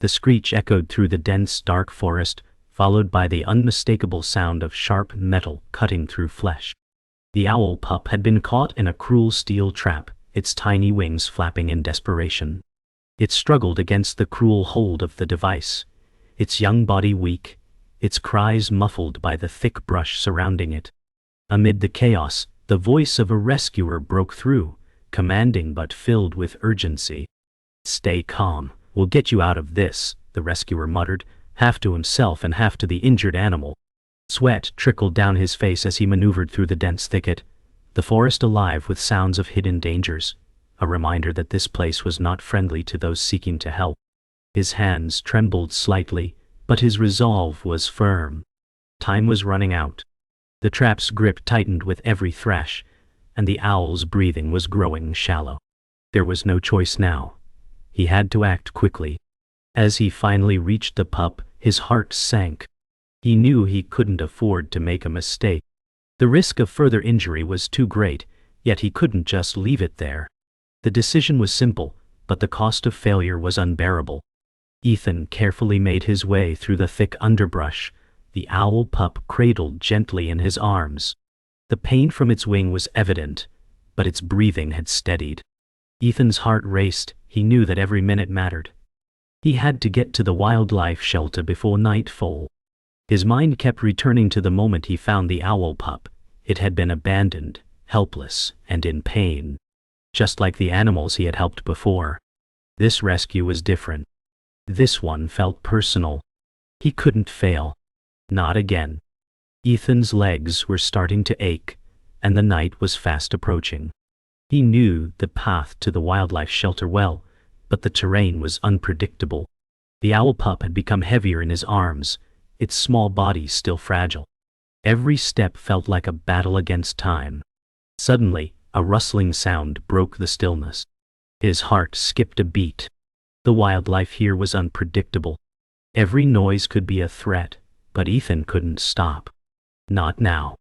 The screech echoed through the dense, dark forest, followed by the unmistakable sound of sharp metal cutting through flesh. The owl pup had been caught in a cruel steel trap, its tiny wings flapping in desperation. It struggled against the cruel hold of the device, its young body weak, its cries muffled by the thick brush surrounding it. Amid the chaos, the voice of a rescuer broke through, commanding but filled with urgency. "Stay calm, we'll get you out of this," the rescuer muttered, half to himself and half to the injured animal. Sweat trickled down his face as he maneuvered through the dense thicket, the forest alive with sounds of hidden dangers, a reminder that this place was not friendly to those seeking to help. His hands trembled slightly, but his resolve was firm. Time was running out. The trap's grip tightened with every thrash, and the owl's breathing was growing shallow. There was no choice now. He had to act quickly. As he finally reached the pup, his heart sank. He knew he couldn't afford to make a mistake. The risk of further injury was too great, yet he couldn't just leave it there. The decision was simple, but the cost of failure was unbearable. Ethan carefully made his way through the thick underbrush, the owl pup cradled gently in his arms. The pain from its wing was evident, but its breathing had steadied. Ethan's heart raced. He knew that every minute mattered. He had to get to the wildlife shelter before nightfall. His mind kept returning to the moment he found the owl pup. It had been abandoned, helpless, and in pain, just like the animals he had helped before. This rescue was different. This one felt personal. He couldn't fail. Not again. Ethan's legs were starting to ache, and the night was fast approaching. He knew the path to the wildlife shelter well, but the terrain was unpredictable. The owl pup had become heavier in his arms, its small body still fragile. Every step felt like a battle against time. Suddenly, a rustling sound broke the stillness. His heart skipped a beat. The wildlife here was unpredictable. Every noise could be a threat, but Ethan couldn't stop. Not now.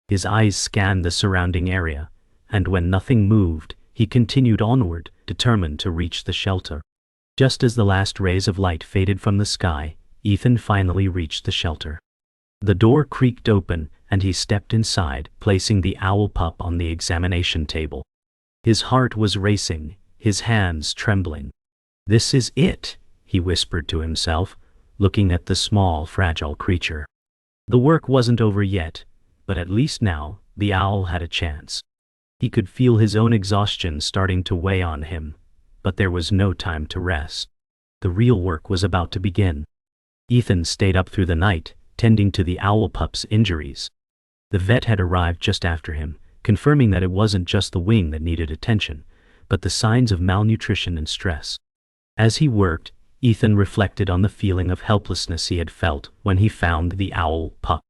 His eyes scanned the surrounding area, and when nothing moved, he continued onward, determined to reach the shelter. Just as the last rays of light faded from the sky, Ethan finally reached the shelter. The door creaked open, and he stepped inside, placing the owl pup on the examination table. His heart was racing, his hands trembling. "This is it," he whispered to himself, looking at the small, fragile creature. The work wasn't over yet, but at least now, the owl had a chance. He could feel his own exhaustion starting to weigh on him, but there was no time to rest. The real work was about to begin. Ethan stayed up through the night, tending to the owl pup's injuries. The vet had arrived just after him, confirming that it wasn't just the wing that needed attention, but the signs of malnutrition and stress. As he worked, Ethan reflected on the feeling of helplessness he had felt when he found the owl pup.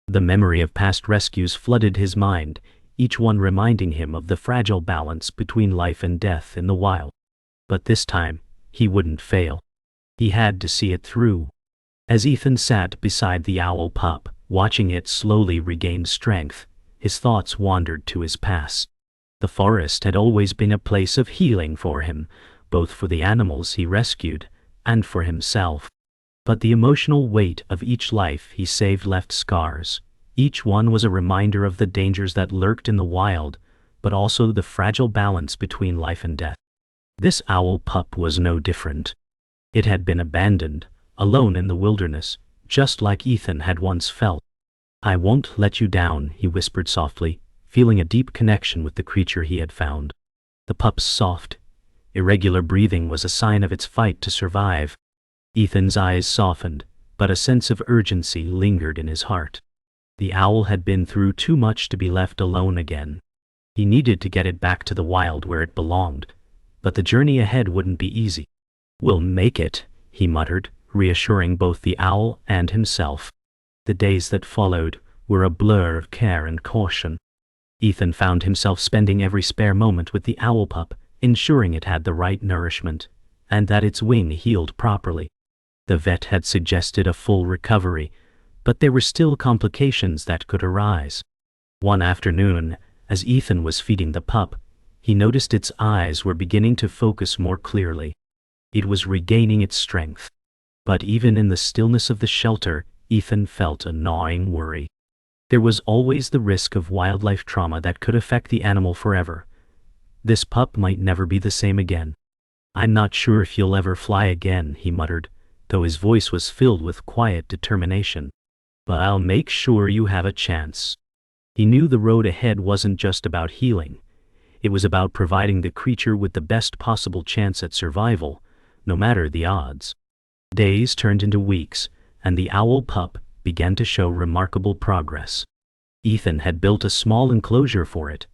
The memory of past rescues flooded his mind, each one reminding him of the fragile balance between life and death in the wild. But this time, he wouldn't fail. He had to see it through. As Ethan sat beside the owl pup, watching it slowly regain strength, his thoughts wandered to his past. The forest had always been a place of healing for him, both for the animals he rescued and for himself. But the emotional weight of each life he saved left scars. Each one was a reminder of the dangers that lurked in the wild, but also the fragile balance between life and death. This owl pup was no different. It had been abandoned, alone in the wilderness, just like Ethan had once felt. "I won't let you down," he whispered softly, feeling a deep connection with the creature he had found. The pup's soft, irregular breathing was a sign of its fight to survive. Ethan's eyes softened, but a sense of urgency lingered in his heart. The owl had been through too much to be left alone again. He needed to get it back to the wild where it belonged, but the journey ahead wouldn't be easy. "We'll make it," he muttered, reassuring both the owl and himself. The days that followed were a blur of care and caution. Ethan found himself spending every spare moment with the owl pup, ensuring it had the right nourishment, and that its wing healed properly. The vet had suggested a full recovery, but there were still complications that could arise. One afternoon, as Ethan was feeding the pup, he noticed its eyes were beginning to focus more clearly. It was regaining its strength. But even in the stillness of the shelter, Ethan felt a gnawing worry. There was always the risk of wildlife trauma that could affect the animal forever. This pup might never be the same again. "I'm not sure if you'll ever fly again," he muttered, though his voice was filled with quiet determination. "But I'll make sure you have a chance." He knew the road ahead wasn't just about healing. It was about providing the creature with the best possible chance at survival, no matter the odds. Days turned into weeks, and the owl pup began to show remarkable progress. Ethan had built a small enclosure for it,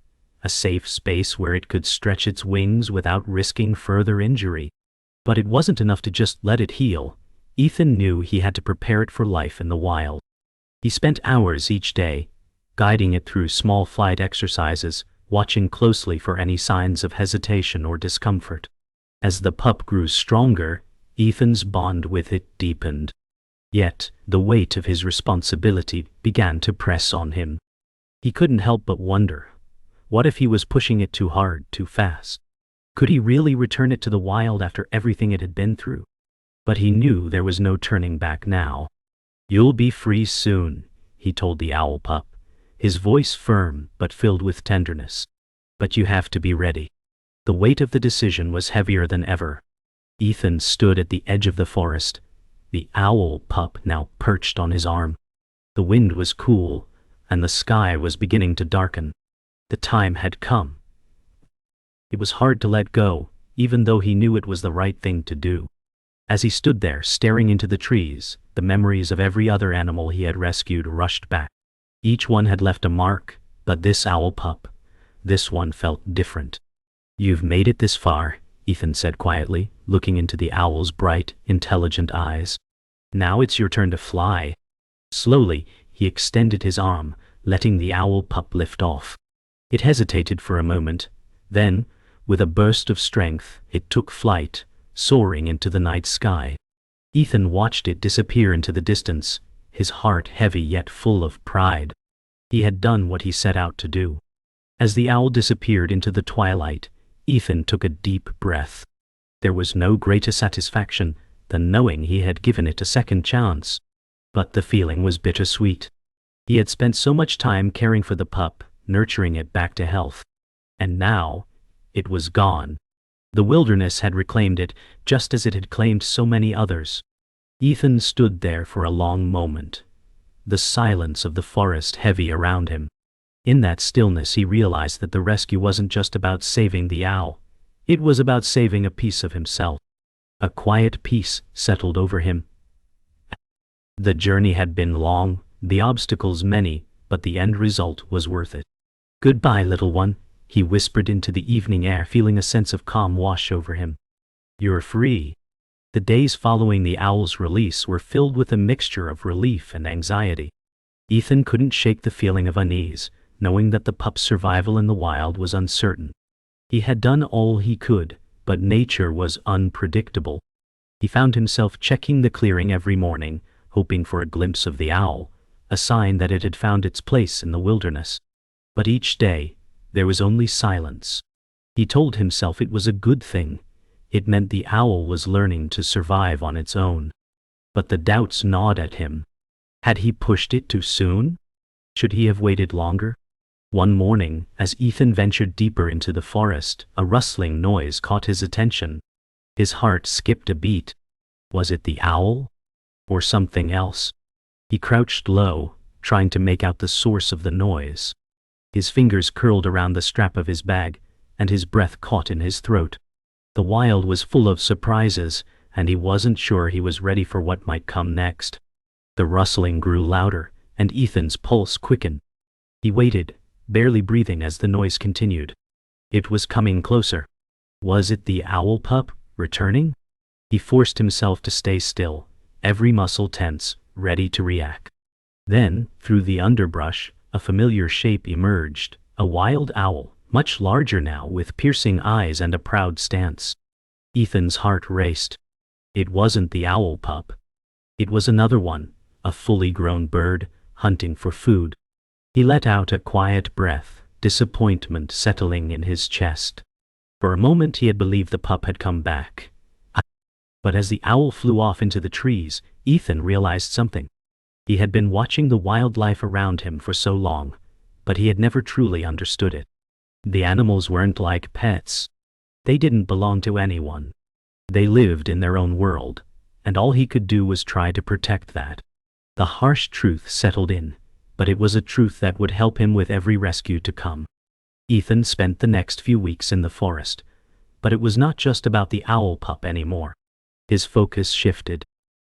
a safe space where it could stretch its wings without risking further injury. But it wasn't enough to just let it heal. Ethan knew he had to prepare it for life in the wild. He spent hours each day, guiding it through small flight exercises, watching closely for any signs of hesitation or discomfort. As the pup grew stronger, Ethan's bond with it deepened. Yet, the weight of his responsibility began to press on him. He couldn't help but wonder, what if he was pushing it too hard, too fast? Could he really return it to the wild after everything it had been through? But he knew there was no turning back now. "You'll be free soon," he told the owl pup, his voice firm but filled with tenderness. "But you have to be ready." The weight of the decision was heavier than ever. Ethan stood at the edge of the forest, the owl pup now perched on his arm. The wind was cool, and the sky was beginning to darken. The time had come. It was hard to let go, even though he knew it was the right thing to do. As he stood there staring into the trees, the memories of every other animal he had rescued rushed back. Each one had left a mark, but this owl pup, this one felt different. "You've made it this far," Ethan said quietly, looking into the owl's bright, intelligent eyes. "Now it's your turn to fly." Slowly, he extended his arm, letting the owl pup lift off. It hesitated for a moment, then, with a burst of strength, it took flight, soaring into the night sky. Ethan watched it disappear into the distance, his heart heavy yet full of pride. He had done what he set out to do. As the owl disappeared into the twilight, Ethan took a deep breath. There was no greater satisfaction than knowing he had given it a second chance. But the feeling was bittersweet. He had spent so much time caring for the pup, nurturing it back to health. And now, it was gone. The wilderness had reclaimed it, just as it had claimed so many others. Ethan stood there for a long moment, the silence of the forest heavy around him. In that stillness he realized that the rescue wasn't just about saving the owl. It was about saving a piece of himself. A quiet peace settled over him. The journey had been long, the obstacles many, but the end result was worth it. "Goodbye, little one," he whispered into the evening air, feeling a sense of calm wash over him. "You're free." The days following the owl's release were filled with a mixture of relief and anxiety. Ethan couldn't shake the feeling of unease, knowing that the pup's survival in the wild was uncertain. He had done all he could, but nature was unpredictable. He found himself checking the clearing every morning, hoping for a glimpse of the owl, a sign that it had found its place in the wilderness. But each day, there was only silence. He told himself it was a good thing. It meant the owl was learning to survive on its own. But the doubts gnawed at him. Had he pushed it too soon? Should he have waited longer? One morning, as Ethan ventured deeper into the forest, a rustling noise caught his attention. His heart skipped a beat. Was it the owl? Or something else? He crouched low, trying to make out the source of the noise. His fingers curled around the strap of his bag, and his breath caught in his throat. The wild was full of surprises, and he wasn't sure he was ready for what might come next. The rustling grew louder, and Ethan's pulse quickened. He waited, barely breathing as the noise continued. It was coming closer. Was it the owl pup, returning? He forced himself to stay still, every muscle tense, ready to react. Then, through the underbrush, a familiar shape emerged, a wild owl, much larger now, with piercing eyes and a proud stance. Ethan's heart raced. It wasn't the owl pup. It was another one, a fully grown bird, hunting for food. He let out a quiet breath, disappointment settling in his chest. For a moment he had believed the pup had come back. But as the owl flew off into the trees, Ethan realized something. He had been watching the wildlife around him for so long, but he had never truly understood it. The animals weren't like pets. They didn't belong to anyone. They lived in their own world, and all he could do was try to protect that. The harsh truth settled in, but it was a truth that would help him with every rescue to come. Ethan spent the next few weeks in the forest, but it was not just about the owl pup anymore. His focus shifted.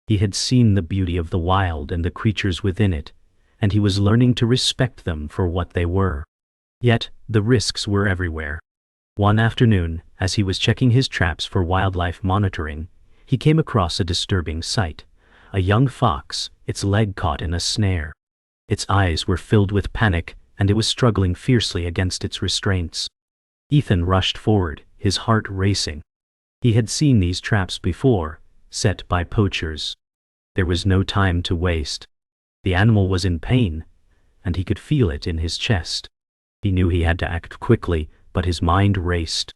He had seen the beauty of the wild and the creatures within it, and he was learning to respect them for what they were. Yet, the risks were everywhere. One afternoon, as he was checking his traps for wildlife monitoring, he came across a disturbing sight. A young fox, its leg caught in a snare. Its eyes were filled with panic, and it was struggling fiercely against its restraints. Ethan rushed forward, his heart racing. He had seen these traps before, set by poachers. There was no time to waste. The animal was in pain, and he could feel it in his chest. He knew he had to act quickly, but his mind raced.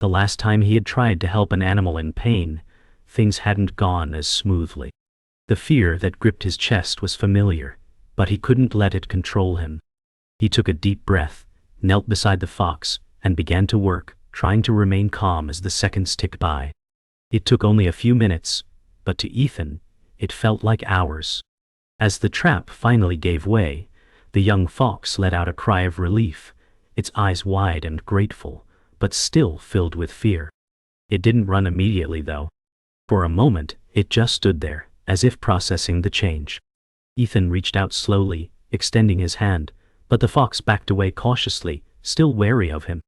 The last time he had tried to help an animal in pain, things hadn't gone as smoothly. The fear that gripped his chest was familiar, but he couldn't let it control him. He took a deep breath, knelt beside the fox, and began to work, trying to remain calm as the seconds ticked by. It took only a few minutes, but to Ethan, it felt like hours. As the trap finally gave way, the young fox let out a cry of relief, its eyes wide and grateful, but still filled with fear. It didn't run immediately, though. For a moment, it just stood there, as if processing the change. Ethan reached out slowly, extending his hand, but the fox backed away cautiously, still wary of him.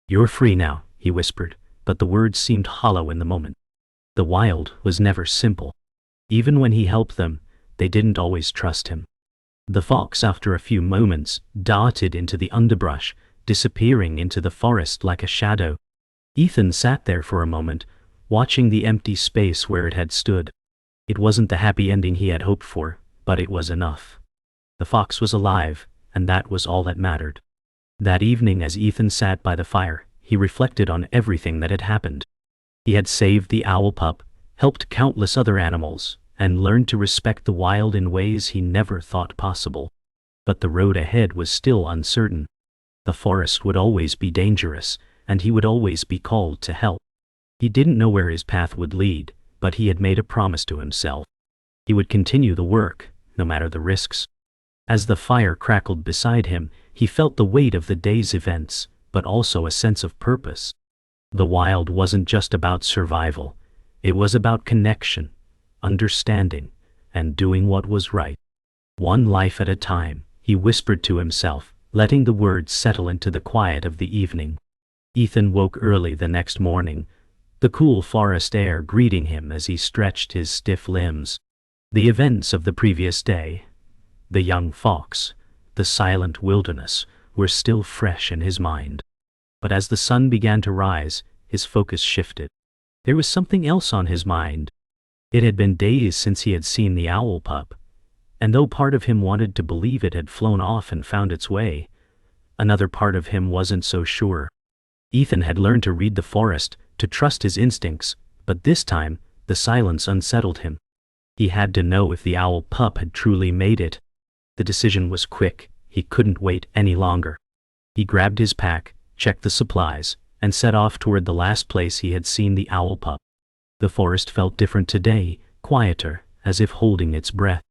"You're free now," he whispered, but the words seemed hollow in the moment. The wild was never simple. Even when he helped them, they didn't always trust him. The fox, after a few moments, darted into the underbrush, disappearing into the forest like a shadow. Ethan sat there for a moment, watching the empty space where it had stood. It wasn't the happy ending he had hoped for, but it was enough. The fox was alive, and that was all that mattered. That evening, as Ethan sat by the fire, he reflected on everything that had happened. He had saved the owl pup, helped countless other animals, and learned to respect the wild in ways he never thought possible. But the road ahead was still uncertain. The forest would always be dangerous, and he would always be called to help. He didn't know where his path would lead, but he had made a promise to himself. He would continue the work, no matter the risks. As the fire crackled beside him, he felt the weight of the day's events, but also a sense of purpose. The wild wasn't just about survival. It was about connection, understanding, and doing what was right. One life at a time, he whispered to himself, letting the words settle into the quiet of the evening. Ethan woke early the next morning, the cool forest air greeting him as he stretched his stiff limbs. The events of the previous day, the young fox, the silent wilderness, were still fresh in his mind. But as the sun began to rise, his focus shifted. There was something else on his mind. It had been days since he had seen the owl pup, and though part of him wanted to believe it had flown off and found its way, another part of him wasn't so sure. Ethan had learned to read the forest, to trust his instincts, but this time, the silence unsettled him. He had to know if the owl pup had truly made it. The decision was quick. He couldn't wait any longer. He grabbed his pack, checked the supplies, and set off toward the last place he had seen the owl pup. The forest felt different today, quieter, as if holding its breath.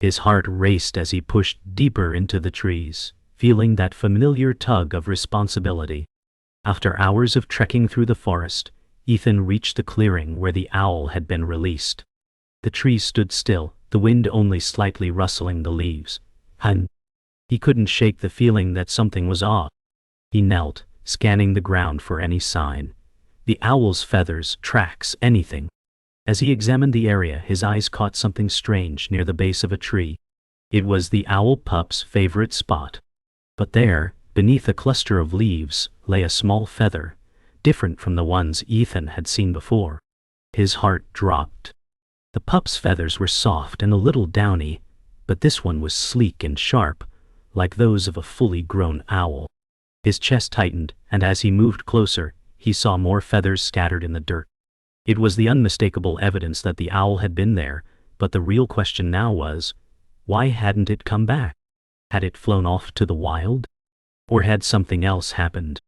His heart raced as he pushed deeper into the trees, feeling that familiar tug of responsibility. After hours of trekking through the forest, Ethan reached the clearing where the owl had been released. The trees stood still, the wind only slightly rustling the leaves. He couldn't shake the feeling that something was off. He knelt, scanning the ground for any sign. The owl's feathers, tracks, anything. As he examined the area, his eyes caught something strange near the base of a tree. It was the owl pup's favorite spot. But there, beneath a cluster of leaves, lay a small feather, different from the ones Ethan had seen before. His heart dropped. The pup's feathers were soft and a little downy, but this one was sleek and sharp, like those of a fully grown owl. His chest tightened, and as he moved closer, he saw more feathers scattered in the dirt. It was the unmistakable evidence that the owl had been there, but the real question now was, why hadn't it come back? Had it flown off to the wild? Or had something else happened?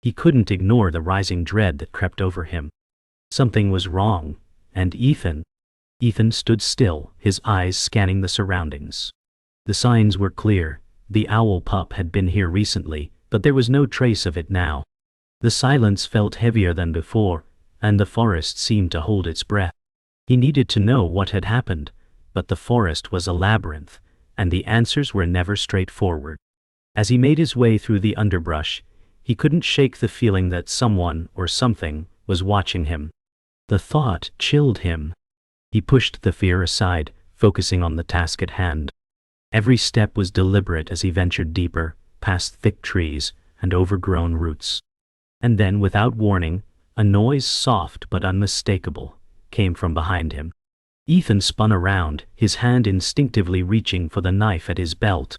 He couldn't ignore the rising dread that crept over him. Something was wrong, and Ethan stood still, his eyes scanning the surroundings. The signs were clear. The owl pup had been here recently, but there was no trace of it now. The silence felt heavier than before, and the forest seemed to hold its breath. He needed to know what had happened, but the forest was a labyrinth, and the answers were never straightforward. As he made his way through the underbrush, he couldn't shake the feeling that someone or something was watching him. The thought chilled him. He pushed the fear aside, focusing on the task at hand. Every step was deliberate as he ventured deeper, past thick trees and overgrown roots. And then, without warning, a noise, soft but unmistakable, came from behind him. Ethan spun around, his hand instinctively reaching for the knife at his belt.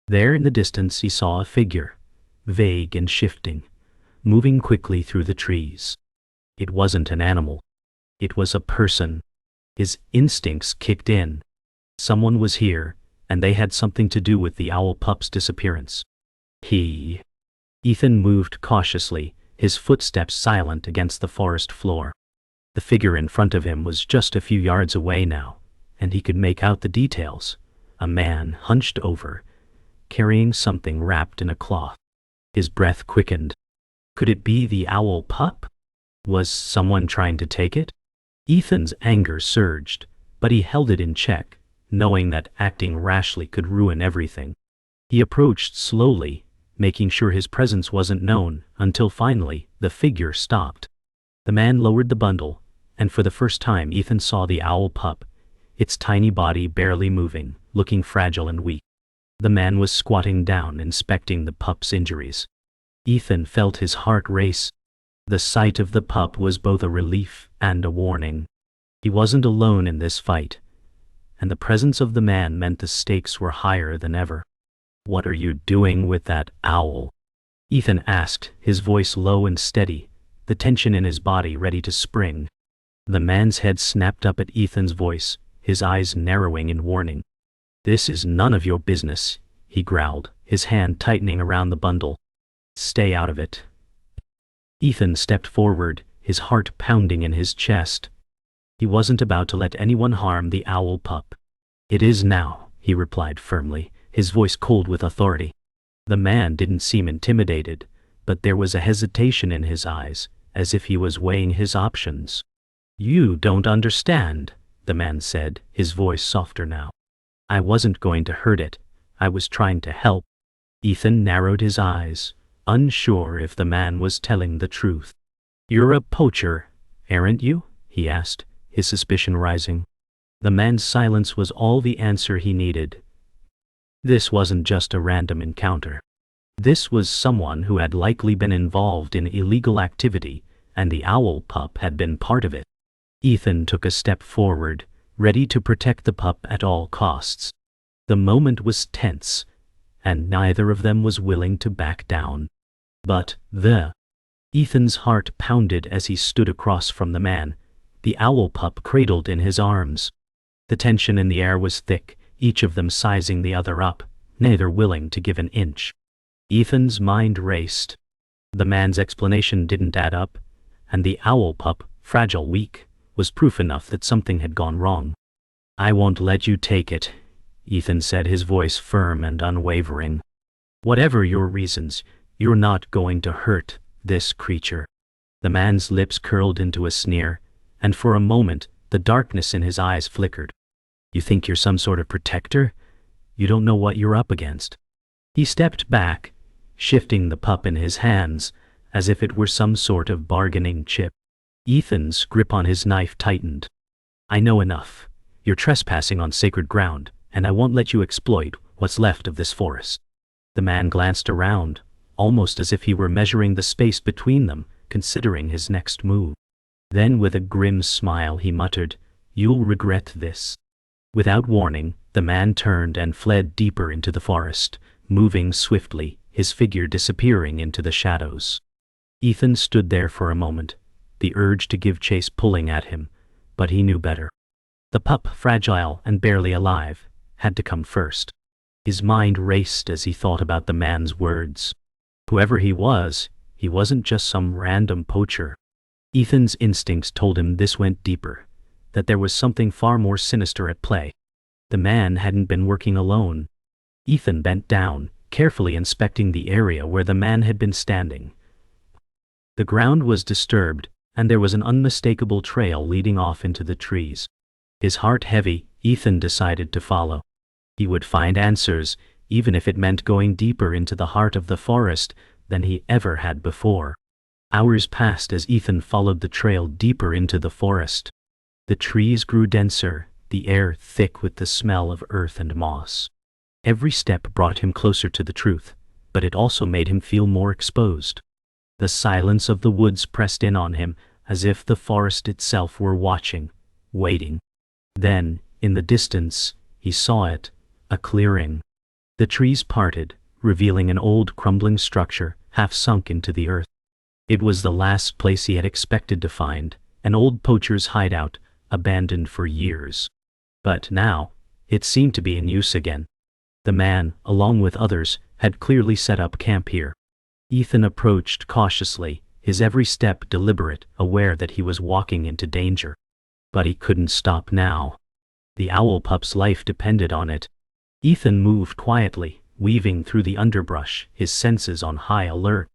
There in the distance he saw a figure, vague and shifting, moving quickly through the trees. It wasn't an animal. It was a person. His instincts kicked in. Someone was here, and they had something to do with the owl pup's disappearance. Ethan moved cautiously, his footsteps silent against the forest floor. The figure in front of him was just a few yards away now, and he could make out the details. A man hunched over, carrying something wrapped in a cloth. His breath quickened. Could it be the owl pup? Was someone trying to take it? Ethan's anger surged, but he held it in check, knowing that acting rashly could ruin everything. He approached slowly, making sure his presence wasn't known, until finally, the figure stopped. The man lowered the bundle, and for the first time Ethan saw the owl pup, its tiny body barely moving, looking fragile and weak. The man was squatting down, inspecting the pup's injuries. Ethan felt his heart race. The sight of the pup was both a relief and a warning. He wasn't alone in this fight, and the presence of the man meant the stakes were higher than ever. "What are you doing with that owl?" Ethan asked, his voice low and steady, the tension in his body ready to spring. The man's head snapped up at Ethan's voice, his eyes narrowing in warning. "This is none of your business," he growled, his hand tightening around the bundle. "Stay out of it." Ethan stepped forward, his heart pounding in his chest. He wasn't about to let anyone harm the owl pup. "It is now," he replied firmly, his voice cold with authority. The man didn't seem intimidated, but there was a hesitation in his eyes, as if he was weighing his options. "You don't understand," the man said, his voice softer now. "I wasn't going to hurt it. I was trying to help." Ethan narrowed his eyes, unsure if the man was telling the truth. "You're a poacher, aren't you?" he asked, his suspicion rising. The man's silence was all the answer he needed. This wasn't just a random encounter. This was someone who had likely been involved in illegal activity, and the owl pup had been part of it. Ethan took a step forward, ready to protect the pup at all costs. The moment was tense, and neither of them was willing to back down. But Ethan's heart pounded as he stood across from the man, the owl pup cradled in his arms. The tension in the air was thick, each of them sizing the other up, neither willing to give an inch. Ethan's mind raced. The man's explanation didn't add up, and the owl pup, fragile, weak, was proof enough that something had gone wrong. "I won't let you take it," Ethan said, his voice firm and unwavering. "Whatever your reasons, you're not going to hurt this creature." The man's lips curled into a sneer, and for a moment, the darkness in his eyes flickered. "You think you're some sort of protector? You don't know what you're up against." He stepped back, shifting the pup in his hands, as if it were some sort of bargaining chip. Ethan's grip on his knife tightened. "I know enough. You're trespassing on sacred ground, and I won't let you exploit what's left of this forest." The man glanced around, almost as if he were measuring the space between them, considering his next move. Then with a grim smile he muttered, "You'll regret this." Without warning, the man turned and fled deeper into the forest, moving swiftly, his figure disappearing into the shadows. Ethan stood there for a moment, the urge to give chase pulling at him, but he knew better. The pup, fragile and barely alive, had to come first. His mind raced as he thought about the man's words. Whoever he wasn't just some random poacher. Ethan's instincts told him this went deeper, that there was something far more sinister at play. The man hadn't been working alone. Ethan bent down, carefully inspecting the area where the man had been standing. The ground was disturbed, and there was an unmistakable trail leading off into the trees. His heart heavy, Ethan decided to follow. He would find answers, even if it meant going deeper into the heart of the forest than he ever had before. Hours passed as Ethan followed the trail deeper into the forest. The trees grew denser, the air thick with the smell of earth and moss. Every step brought him closer to the truth, but it also made him feel more exposed. The silence of the woods pressed in on him, as if the forest itself were watching, waiting. Then, in the distance, he saw it, a clearing. The trees parted, revealing an old crumbling structure, half sunk into the earth. It was the last place he had expected to find, an old poacher's hideout, abandoned for years. But now, it seemed to be in use again. The man, along with others, had clearly set up camp here. Ethan approached cautiously, his every step deliberate, aware that he was walking into danger. But he couldn't stop now. The owl pup's life depended on it. Ethan moved quietly, weaving through the underbrush, his senses on high alert.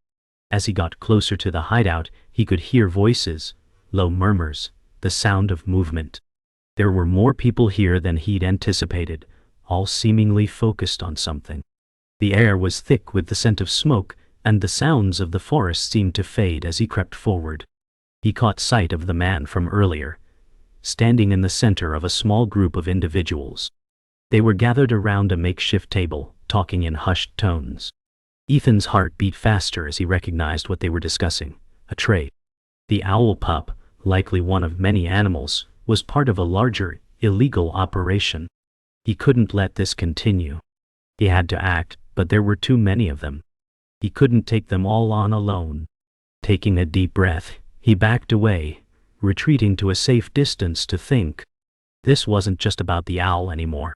As he got closer to the hideout, he could hear voices, low murmurs, the sound of movement. There were more people here than he'd anticipated, all seemingly focused on something. The air was thick with the scent of smoke, and the sounds of the forest seemed to fade as he crept forward. He caught sight of the man from earlier, standing in the center of a small group of individuals. They were gathered around a makeshift table, talking in hushed tones. Ethan's heart beat faster as he recognized what they were discussing, a trait. The owl pup, likely one of many animals, was part of a larger, illegal operation. He couldn't let this continue. He had to act, but there were too many of them. He couldn't take them all on alone. Taking a deep breath, he backed away, retreating to a safe distance to think. This wasn't just about the owl anymore.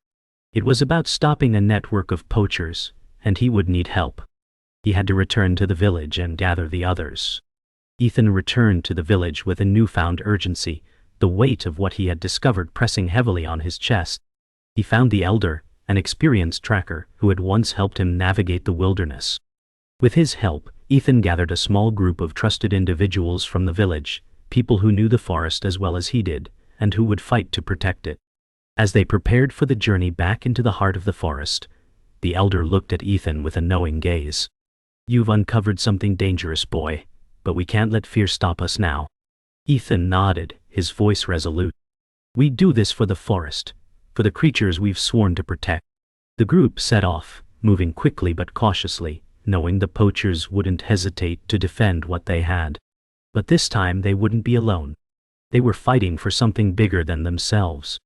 It was about stopping a network of poachers, and he would need help. He had to return to the village and gather the others. Ethan returned to the village with a newfound urgency, the weight of what he had discovered pressing heavily on his chest. He found the elder, an experienced tracker who had once helped him navigate the wilderness. With his help, Ethan gathered a small group of trusted individuals from the village, people who knew the forest as well as he did, and who would fight to protect it. As they prepared for the journey back into the heart of the forest, the elder looked at Ethan with a knowing gaze. "You've uncovered something dangerous, boy, but we can't let fear stop us now." Ethan nodded, his voice resolute. "We do this for the forest, for the creatures we've sworn to protect." The group set off, moving quickly but cautiously, knowing the poachers wouldn't hesitate to defend what they had. But this time they wouldn't be alone. They were fighting for something bigger than themselves.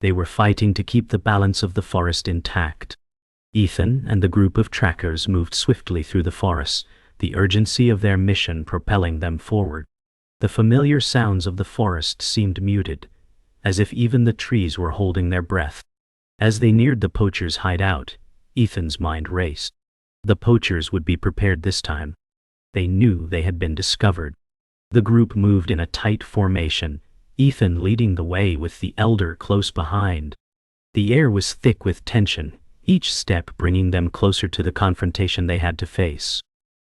They were fighting to keep the balance of the forest intact. Ethan and the group of trackers moved swiftly through the forest, the urgency of their mission propelling them forward. The familiar sounds of the forest seemed muted, as if even the trees were holding their breath. As they neared the poachers' hideout, Ethan's mind raced. The poachers would be prepared this time. They knew they had been discovered. The group moved in a tight formation, Ethan leading the way with the elder close behind. The air was thick with tension, each step bringing them closer to the confrontation they had to face.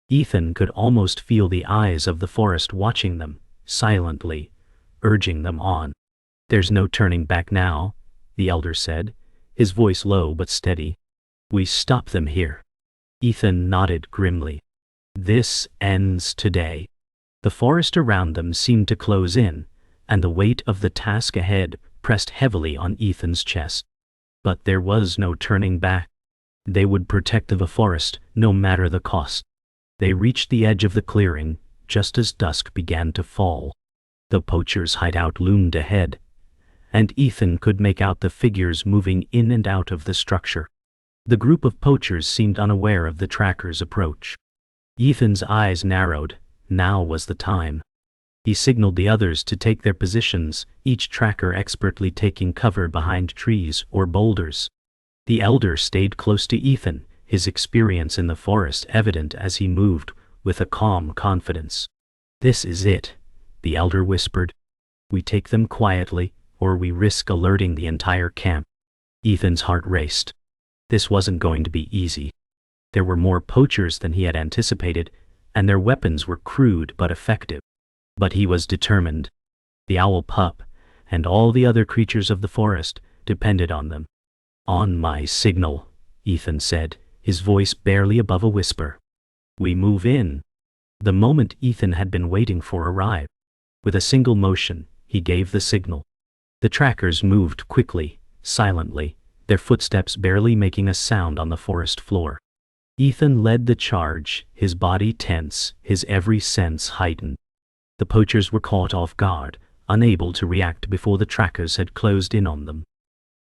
Ethan could almost feel the eyes of the forest watching them, silently, urging them on. "There's no turning back now," the elder said, his voice low but steady. "We stop them here." Ethan nodded grimly. "This ends today." The forest around them seemed to close in, and the weight of the task ahead pressed heavily on Ethan's chest. But there was no turning back. They would protect the forest, no matter the cost. They reached the edge of the clearing, just as dusk began to fall. The poachers' hideout loomed ahead, and Ethan could make out the figures moving in and out of the structure. The group of poachers seemed unaware of the tracker's approach. Ethan's eyes narrowed. Now was the time. He signaled the others to take their positions, each tracker expertly taking cover behind trees or boulders. The elder stayed close to Ethan, his experience in the forest evident as he moved with a calm confidence. "This is it," the elder whispered. "We take them quietly, or we risk alerting the entire camp." Ethan's heart raced. This wasn't going to be easy. There were more poachers than he had anticipated, and their weapons were crude but effective. But he was determined. The owl pup, and all the other creatures of the forest, depended on them. "On my signal," Ethan said, his voice barely above a whisper. "We move in." The moment Ethan had been waiting for arrived. With a single motion, he gave the signal. The trackers moved quickly, silently, their footsteps barely making a sound on the forest floor. Ethan led the charge, his body tense, his every sense heightened. The poachers were caught off guard, unable to react before the trackers had closed in on them.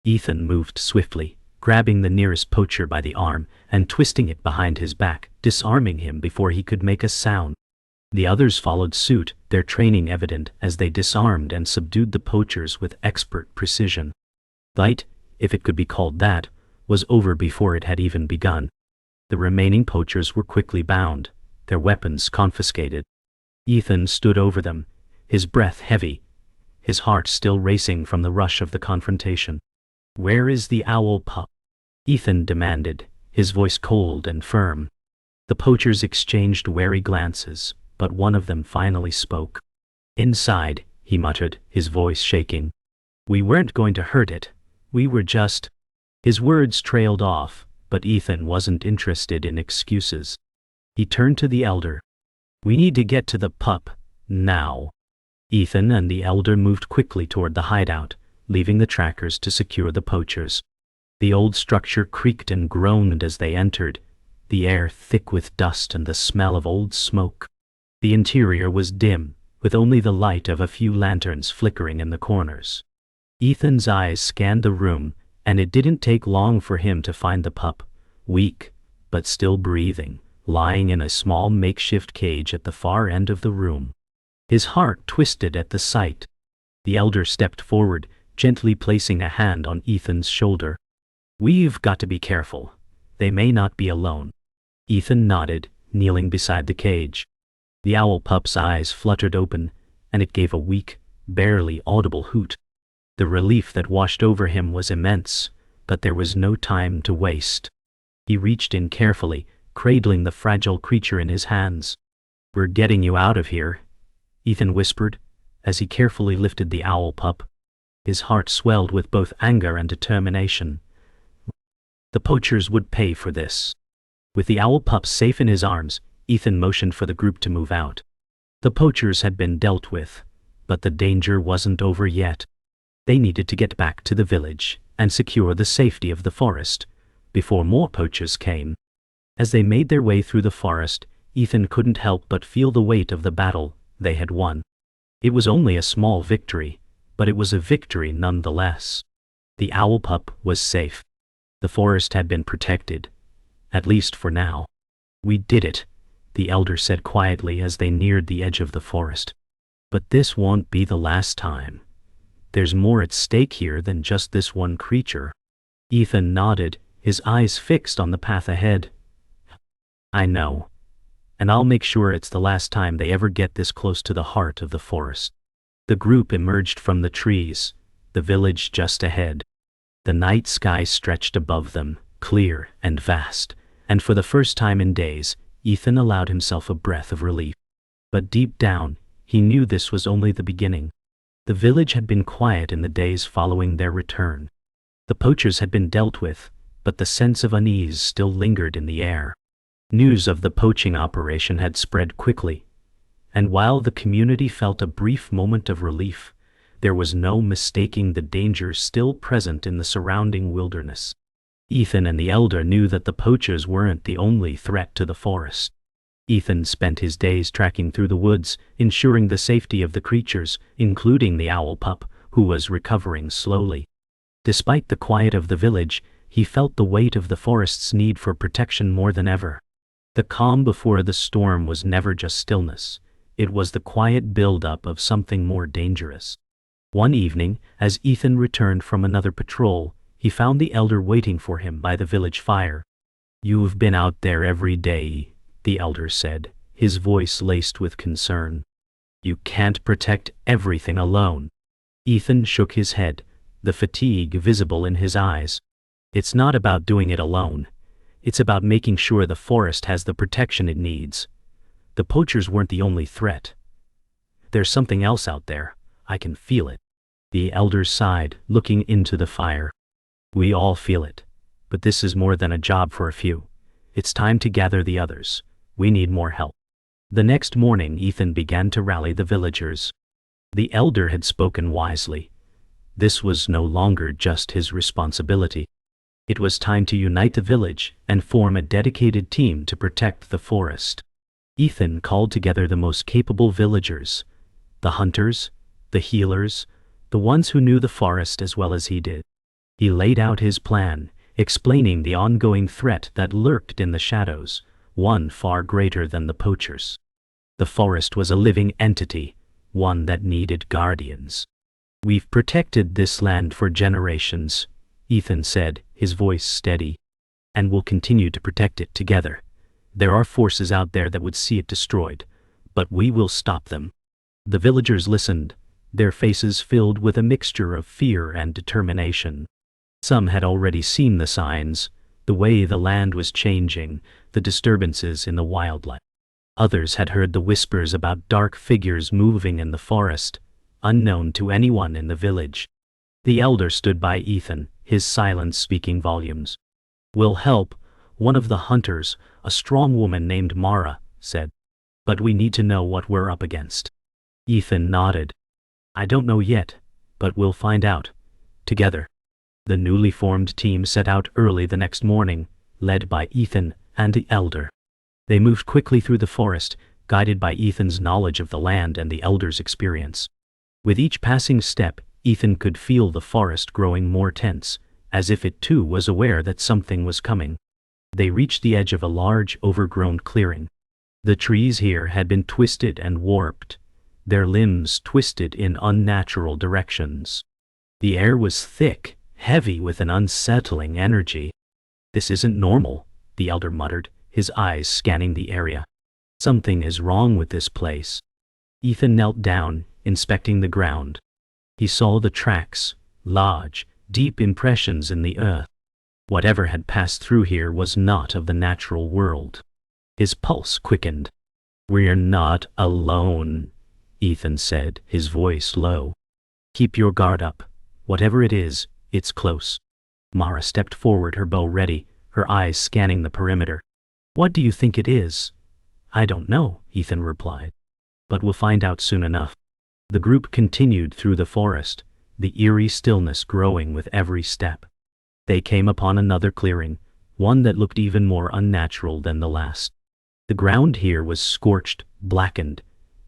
Ethan moved swiftly, grabbing the nearest poacher by the arm and twisting it behind his back, disarming him before he could make a sound. The others followed suit, their training evident as they disarmed and subdued the poachers with expert precision. The fight, if it could be called that, was over before it had even begun. The remaining poachers were quickly bound, their weapons confiscated. Ethan stood over them, his breath heavy, his heart still racing from the rush of the confrontation. "Where is the owl pup?" Ethan demanded, his voice cold and firm. The poachers exchanged wary glances, but one of them finally spoke. "Inside," he muttered, his voice shaking. "We weren't going to hurt it. We were just—" His words trailed off, but Ethan wasn't interested in excuses. He turned to the elder. "We need to get to the pup, now." Ethan and the elder moved quickly toward the hideout, leaving the trackers to secure the poachers. The old structure creaked and groaned as they entered, the air thick with dust and the smell of old smoke. The interior was dim, with only the light of a few lanterns flickering in the corners. Ethan's eyes scanned the room, and it didn't take long for him to find the pup, weak, but still breathing, lying in a small makeshift cage at the far end of the room. His heart twisted at the sight. The elder stepped forward, gently placing a hand on Ethan's shoulder. "We've got to be careful. They may not be alone." Ethan nodded, kneeling beside the cage. The owl pup's eyes fluttered open, and it gave a weak, barely audible hoot. The relief that washed over him was immense, but there was no time to waste. He reached in carefully, cradling the fragile creature in his hands. "We're getting you out of here," Ethan whispered, as he carefully lifted the owl pup. His heart swelled with both anger and determination. The poachers would pay for this. With the owl pup safe in his arms, Ethan motioned for the group to move out. The poachers had been dealt with, but the danger wasn't over yet. They needed to get back to the village and secure the safety of the forest before more poachers came. As they made their way through the forest, Ethan couldn't help but feel the weight of the battle they had won. It was only a small victory, but it was a victory nonetheless. The owl pup was safe. The forest had been protected, at least for now. "We did it," the elder said quietly as they neared the edge of the forest. "But this won't be the last time. There's more at stake here than just this one creature." Ethan nodded, his eyes fixed on the path ahead. "I know. And I'll make sure it's the last time they ever get this close to the heart of the forest." The group emerged from the trees, the village just ahead. The night sky stretched above them, clear and vast, and for the first time in days, Ethan allowed himself a breath of relief. But deep down, he knew this was only the beginning. The village had been quiet in the days following their return. The poachers had been dealt with, but the sense of unease still lingered in the air. News of the poaching operation had spread quickly, and while the community felt a brief moment of relief, there was no mistaking the danger still present in the surrounding wilderness. Ethan and the elder knew that the poachers weren't the only threat to the forest. Ethan spent his days tracking through the woods, ensuring the safety of the creatures, including the owl pup, who was recovering slowly. Despite the quiet of the village, he felt the weight of the forest's need for protection more than ever. The calm before the storm was never just stillness. It was the quiet build-up of something more dangerous. One evening, as Ethan returned from another patrol, he found the elder waiting for him by the village fire. "You've been out there every day," the elder said, his voice laced with concern. "You can't protect everything alone." Ethan shook his head, the fatigue visible in his eyes. "It's not about doing it alone. It's about making sure the forest has the protection it needs. The poachers weren't the only threat. There's something else out there. I can feel it." The elder sighed, looking into the fire. "We all feel it. But this is more than a job for a few. It's time to gather the others. We need more help." The next morning, Ethan began to rally the villagers. The elder had spoken wisely. This was no longer just his responsibility. It was time to unite the village and form a dedicated team to protect the forest. Ethan called together the most capable villagers, the hunters, the healers, the ones who knew the forest as well as he did. He laid out his plan, explaining the ongoing threat that lurked in the shadows, one far greater than the poachers. The forest was a living entity, one that needed guardians. "We've protected this land for generations," Ethan said, his voice steady, "and we'll continue to protect it together. There are forces out there that would see it destroyed, but we will stop them." The villagers listened, their faces filled with a mixture of fear and determination. Some had already seen the signs, the way the land was changing, the disturbances in the wildlife. Others had heard the whispers about dark figures moving in the forest, unknown to anyone in the village. The elder stood by Ethan, his silence speaking volumes. "We'll help," one of the hunters, a strong woman named Mara, said. "But we need to know what we're up against." Ethan nodded. "I don't know yet, but we'll find out. Together." The newly formed team set out early the next morning, led by Ethan and the elder. They moved quickly through the forest, guided by Ethan's knowledge of the land and the elder's experience. With each passing step, Ethan could feel the forest growing more tense, as if it too was aware that something was coming. They reached the edge of a large, overgrown clearing. The trees here had been twisted and warped, their limbs twisted in unnatural directions. The air was thick, heavy with an unsettling energy. "This isn't normal," the elder muttered, his eyes scanning the area. "Something is wrong with this place." Ethan knelt down, inspecting the ground. He saw the tracks, large, deep impressions in the earth. Whatever had passed through here was not of the natural world. His pulse quickened. "We're not alone," Ethan said, his voice low. "Keep your guard up. Whatever it is, it's close." Mara stepped forward, her bow ready, her eyes scanning the perimeter. "What do you think it is?" "I don't know," Ethan replied. "But we'll find out soon enough." The group continued through the forest, the eerie stillness growing with every step. They came upon another clearing, one that looked even more unnatural than the last. The ground here was scorched, blackened,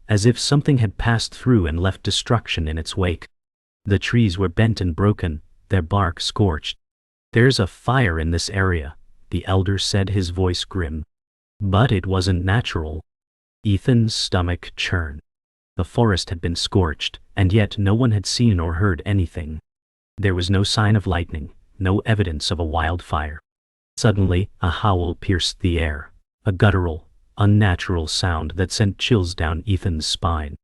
as if something had passed through and left destruction in its wake. The trees were bent and broken, their bark scorched. "There's a fire in this area," the elder said, his voice grim. But it wasn't natural. Ethan's stomach churned. The forest had been scorched, and yet no one had seen or heard anything. There was no sign of lightning, no evidence of a wildfire. Suddenly, a howl pierced the air, a guttural, unnatural sound that sent chills down Ethan's spine.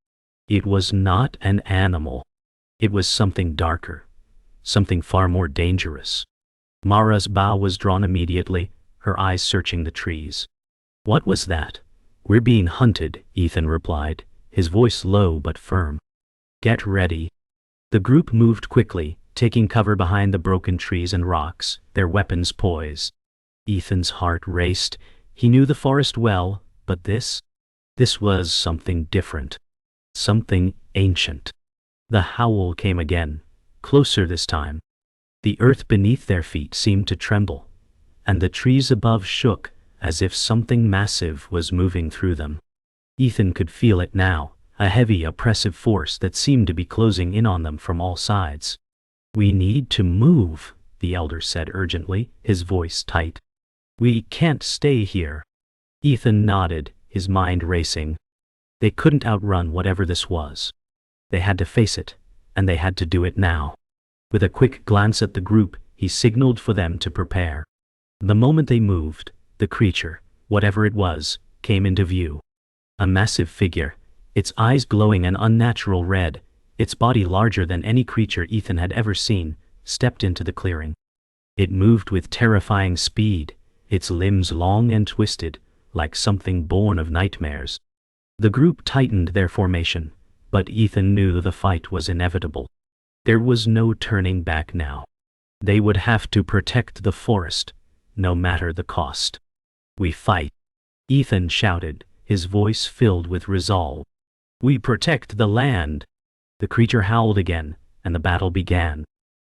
It was not an animal. It was something darker, something far more dangerous. Mara's bow was drawn immediately, her eyes searching the trees. "What was that?" "We're being hunted," Ethan replied, his voice low but firm. "Get ready." The group moved quickly, taking cover behind the broken trees and rocks, their weapons poised. Ethan's heart raced. He knew the forest well, but this was something different. Something ancient. The howl came again, closer this time. The earth beneath their feet seemed to tremble, and the trees above shook as if something massive was moving through them. Ethan could feel it now, a heavy, oppressive force that seemed to be closing in on them from all sides. "We need to move," the elder said urgently, his voice tight. "We can't stay here." Ethan nodded, his mind racing. They couldn't outrun whatever this was. They had to face it, and they had to do it now. With a quick glance at the group, he signaled for them to prepare. The moment they moved, the creature, whatever it was, came into view. A massive figure, its eyes glowing an unnatural red, its body larger than any creature Ethan had ever seen, stepped into the clearing. It moved with terrifying speed, its limbs long and twisted, like something born of nightmares. The group tightened their formation, but Ethan knew the fight was inevitable. There was no turning back now. They would have to protect the forest, no matter the cost. "We fight," Ethan shouted, his voice filled with resolve. "We protect the land." The creature howled again, and the battle began.